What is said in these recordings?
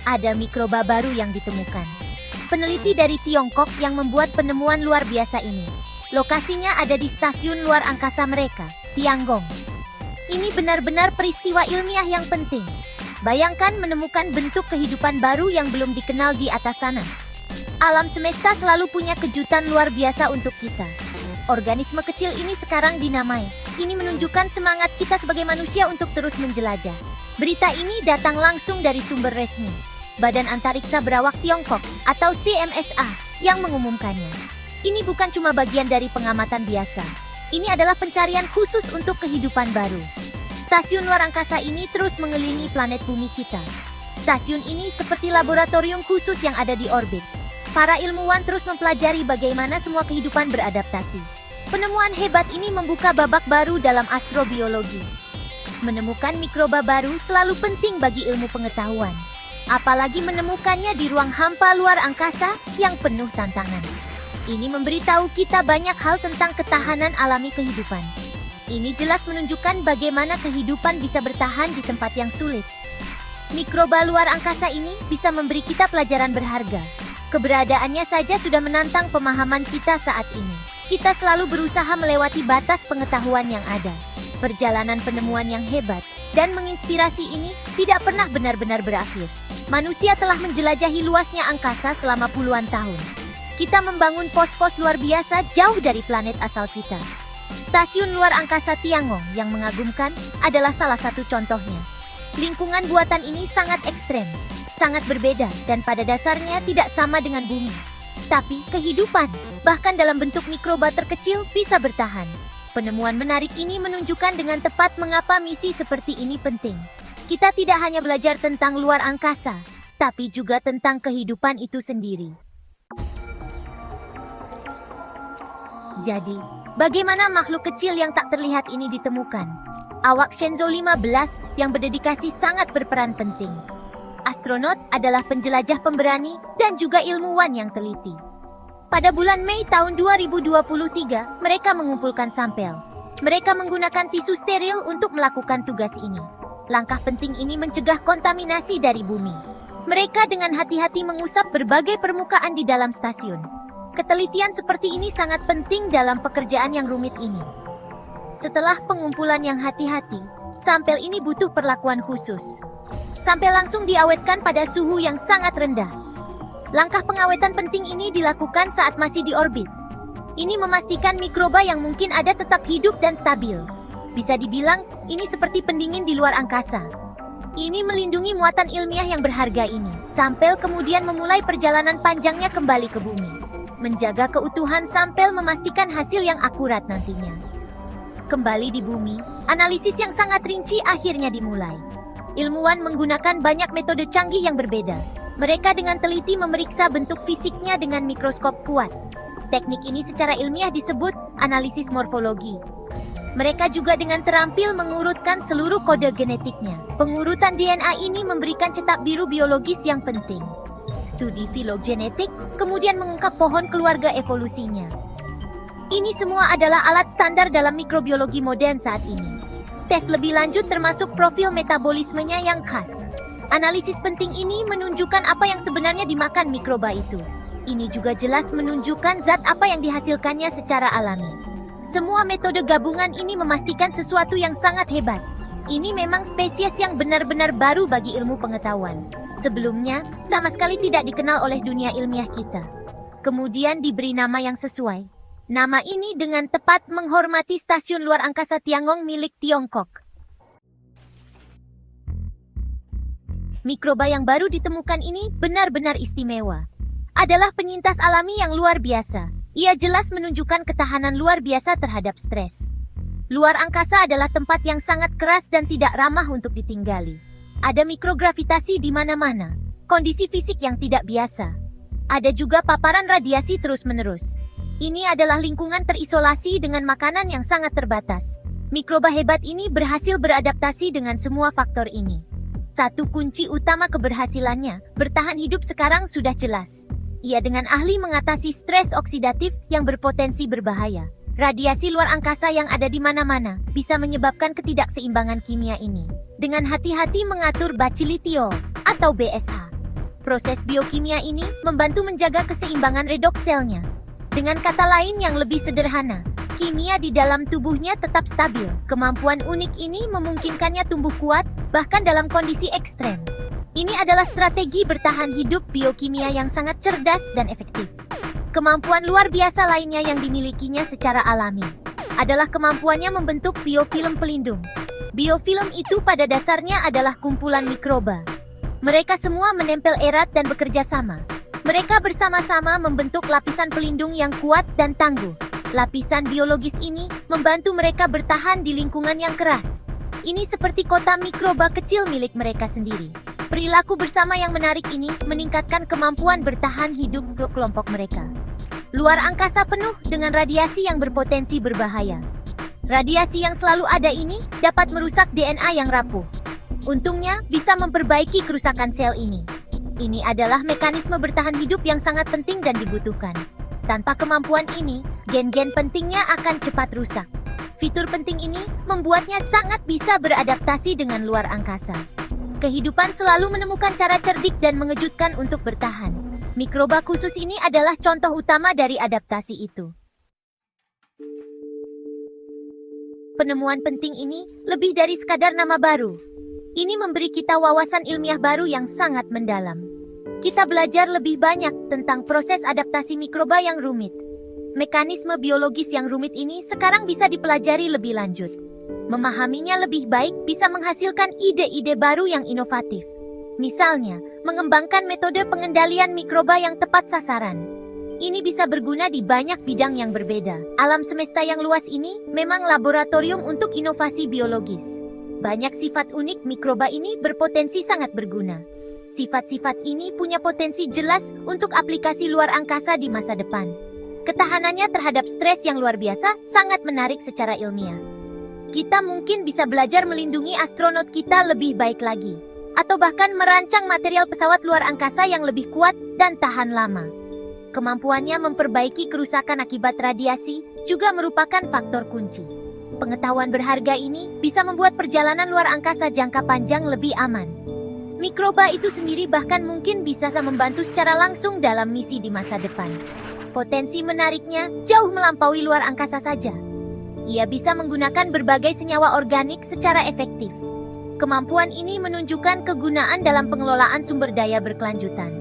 ada mikroba baru yang ditemukan. Peneliti dari Tiongkok yang membuat penemuan luar biasa ini. Lokasinya ada di stasiun luar angkasa mereka, Tiangong. Ini benar-benar peristiwa ilmiah yang penting. Bayangkan menemukan bentuk kehidupan baru yang belum dikenal di atas sana. Alam semesta selalu punya kejutan luar biasa untuk kita. Organisme kecil ini sekarang dinamai. Ini menunjukkan semangat kita sebagai manusia untuk terus menjelajah. Berita ini datang langsung dari sumber resmi, Badan Antariksa Berawak Tiongkok atau CMSA yang mengumumkannya. Ini bukan cuma bagian dari pengamatan biasa. Ini adalah pencarian khusus untuk kehidupan baru. Stasiun luar angkasa ini terus mengelilingi planet bumi kita. Stasiun ini seperti laboratorium khusus yang ada di orbit. Para ilmuwan terus mempelajari bagaimana semua kehidupan beradaptasi. Penemuan hebat ini membuka babak baru dalam astrobiologi. Menemukan mikroba baru selalu penting bagi ilmu pengetahuan. Apalagi menemukannya di ruang hampa luar angkasa yang penuh tantangan. Ini memberitahu kita banyak hal tentang ketahanan alami kehidupan. Ini jelas menunjukkan bagaimana kehidupan bisa bertahan di tempat yang sulit. Mikroba luar angkasa ini bisa memberi kita pelajaran berharga. Keberadaannya saja sudah menantang pemahaman kita saat ini. Kita selalu berusaha melewati batas pengetahuan yang ada. Perjalanan penemuan yang hebat dan menginspirasi ini tidak pernah benar-benar berakhir. Manusia telah menjelajahi luasnya angkasa selama puluhan tahun. Kita membangun pos-pos luar biasa jauh dari planet asal kita. Stasiun luar angkasa Tiangong yang mengagumkan adalah salah satu contohnya. Lingkungan buatan ini sangat ekstrem, sangat berbeda dan pada dasarnya tidak sama dengan bumi. Tapi kehidupan, bahkan dalam bentuk mikroba terkecil, bisa bertahan. Penemuan menarik ini menunjukkan dengan tepat mengapa misi seperti ini penting. Kita tidak hanya belajar tentang luar angkasa, tapi juga tentang kehidupan itu sendiri. Jadi, bagaimana makhluk kecil yang tak terlihat ini ditemukan? Awak Shenzhou 15 yang berdedikasi sangat berperan penting. Astronot adalah penjelajah pemberani dan juga ilmuwan yang teliti. Pada bulan Mei tahun 2023, mereka mengumpulkan sampel. Mereka menggunakan tisu steril untuk melakukan tugas ini. Langkah penting ini mencegah kontaminasi dari bumi. Mereka dengan hati-hati mengusap berbagai permukaan di dalam stasiun. Ketelitian seperti ini sangat penting dalam pekerjaan yang rumit ini. Setelah pengumpulan yang hati-hati, sampel ini butuh perlakuan khusus. Sampel langsung diawetkan pada suhu yang sangat rendah. Langkah pengawetan penting ini dilakukan saat masih di orbit. Ini memastikan mikroba yang mungkin ada tetap hidup dan stabil. Bisa dibilang, ini seperti pendingin di luar angkasa. Ini melindungi muatan ilmiah yang berharga ini. Sampel kemudian memulai perjalanan panjangnya kembali ke bumi. Menjaga keutuhan sampel memastikan hasil yang akurat nantinya. Kembali di bumi, analisis yang sangat rinci akhirnya dimulai. Ilmuwan menggunakan banyak metode canggih yang berbeda. Mereka dengan teliti memeriksa bentuk fisiknya dengan mikroskop kuat. Teknik ini secara ilmiah disebut analisis morfologi. Mereka juga dengan terampil mengurutkan seluruh kode genetiknya. Pengurutan DNA ini memberikan cetak biru biologis yang penting. Studi filogenetik kemudian mengungkap pohon keluarga evolusinya. Ini semua adalah alat standar dalam mikrobiologi modern saat ini. Tes lebih lanjut termasuk profil metabolismenya yang khas. Analisis penting ini menunjukkan apa yang sebenarnya dimakan mikroba itu. Ini juga jelas menunjukkan zat apa yang dihasilkannya secara alami. Semua metode gabungan ini memastikan sesuatu yang sangat hebat. Ini memang spesies yang benar-benar baru bagi ilmu pengetahuan. Sebelumnya, sama sekali tidak dikenal oleh dunia ilmiah kita. Kemudian diberi nama yang sesuai. Nama ini dengan tepat menghormati stasiun luar angkasa Tiangong milik Tiongkok. Mikroba yang baru ditemukan ini benar-benar istimewa. Adalah penyintas alami yang luar biasa. Ia jelas menunjukkan ketahanan luar biasa terhadap stres. Luar angkasa adalah tempat yang sangat keras dan tidak ramah untuk ditinggali. Ada mikrogravitasi di mana-mana, kondisi fisik yang tidak biasa. Ada juga paparan radiasi terus-menerus. Ini adalah lingkungan terisolasi dengan makanan yang sangat terbatas. Mikroba hebat ini berhasil beradaptasi dengan semua faktor ini. Satu kunci utama keberhasilannya, bertahan hidup sekarang sudah jelas. Ia dengan ahli mengatasi stres oksidatif yang berpotensi berbahaya. Radiasi luar angkasa yang ada di mana-mana bisa menyebabkan ketidakseimbangan kimia ini. Dengan hati-hati mengatur bacillitio atau BSH. Proses biokimia ini membantu menjaga keseimbangan redoks selnya. Dengan kata lain yang lebih sederhana, kimia di dalam tubuhnya tetap stabil. Kemampuan unik ini memungkinkannya tumbuh kuat, bahkan dalam kondisi ekstrem. Ini adalah strategi bertahan hidup biokimia yang sangat cerdas dan efektif. Kemampuan luar biasa lainnya yang dimilikinya secara alami adalah kemampuannya membentuk biofilm pelindung. Biofilm itu pada dasarnya adalah kumpulan mikroba. Mereka semua menempel erat dan bekerja sama. Mereka bersama-sama membentuk lapisan pelindung yang kuat dan tangguh. Lapisan biologis ini membantu mereka bertahan di lingkungan yang keras. Ini seperti kota mikroba kecil milik mereka sendiri. Perilaku bersama yang menarik ini meningkatkan kemampuan bertahan hidup kelompok mereka. Luar angkasa penuh dengan radiasi yang berpotensi berbahaya. Radiasi yang selalu ada ini dapat merusak DNA yang rapuh. Untungnya, bisa memperbaiki kerusakan sel ini. Ini adalah mekanisme bertahan hidup yang sangat penting dan dibutuhkan. Tanpa kemampuan ini, gen-gen pentingnya akan cepat rusak. Fitur penting ini membuatnya sangat bisa beradaptasi dengan luar angkasa. Kehidupan selalu menemukan cara cerdik dan mengejutkan untuk bertahan. Mikroba khusus ini adalah contoh utama dari adaptasi itu. Penemuan penting ini lebih dari sekadar nama baru. Ini memberi kita wawasan ilmiah baru yang sangat mendalam. Kita belajar lebih banyak tentang proses adaptasi mikroba yang rumit. Mekanisme biologis yang rumit ini sekarang bisa dipelajari lebih lanjut. Memahaminya lebih baik bisa menghasilkan ide-ide baru yang inovatif. Misalnya, mengembangkan metode pengendalian mikroba yang tepat sasaran. Ini bisa berguna di banyak bidang yang berbeda. Alam semesta yang luas ini memang laboratorium untuk inovasi biologis. Banyak sifat unik mikroba ini berpotensi sangat berguna. Sifat-sifat ini punya potensi jelas untuk aplikasi luar angkasa di masa depan. Ketahanannya terhadap stres yang luar biasa sangat menarik secara ilmiah. Kita mungkin bisa belajar melindungi astronot kita lebih baik lagi, atau bahkan merancang material pesawat luar angkasa yang lebih kuat dan tahan lama. Kemampuannya memperbaiki kerusakan akibat radiasi juga merupakan faktor kunci. Pengetahuan berharga ini bisa membuat perjalanan luar angkasa jangka panjang lebih aman. Mikroba itu sendiri bahkan mungkin bisa membantu secara langsung dalam misi di masa depan. Potensi menariknya jauh melampaui luar angkasa saja. Ia bisa menggunakan berbagai senyawa organik secara efektif. Kemampuan ini menunjukkan kegunaan dalam pengelolaan sumber daya berkelanjutan.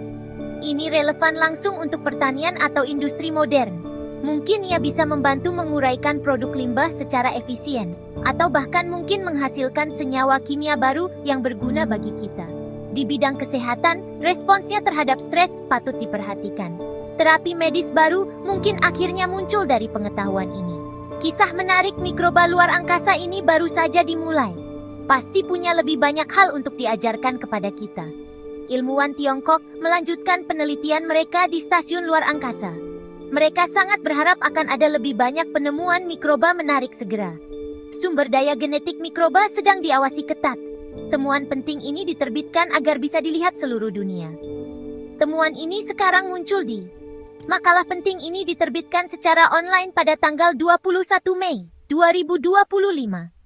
Ini relevan langsung untuk pertanian atau industri modern. Mungkin ia bisa membantu menguraikan produk limbah secara efisien, atau bahkan mungkin menghasilkan senyawa kimia baru yang berguna bagi kita. Di bidang kesehatan, responsnya terhadap stres patut diperhatikan. Terapi medis baru mungkin akhirnya muncul dari pengetahuan ini. Kisah menarik mikroba luar angkasa ini baru saja dimulai. Pasti punya lebih banyak hal untuk diajarkan kepada kita. Ilmuwan Tiongkok melanjutkan penelitian mereka di stasiun luar angkasa. Mereka sangat berharap akan ada lebih banyak penemuan mikroba menarik segera. Sumber daya genetik mikroba sedang diawasi ketat. Temuan penting ini diterbitkan agar bisa dilihat seluruh dunia. Temuan ini sekarang muncul di makalah penting ini diterbitkan secara online pada tanggal 21 Mei 2025.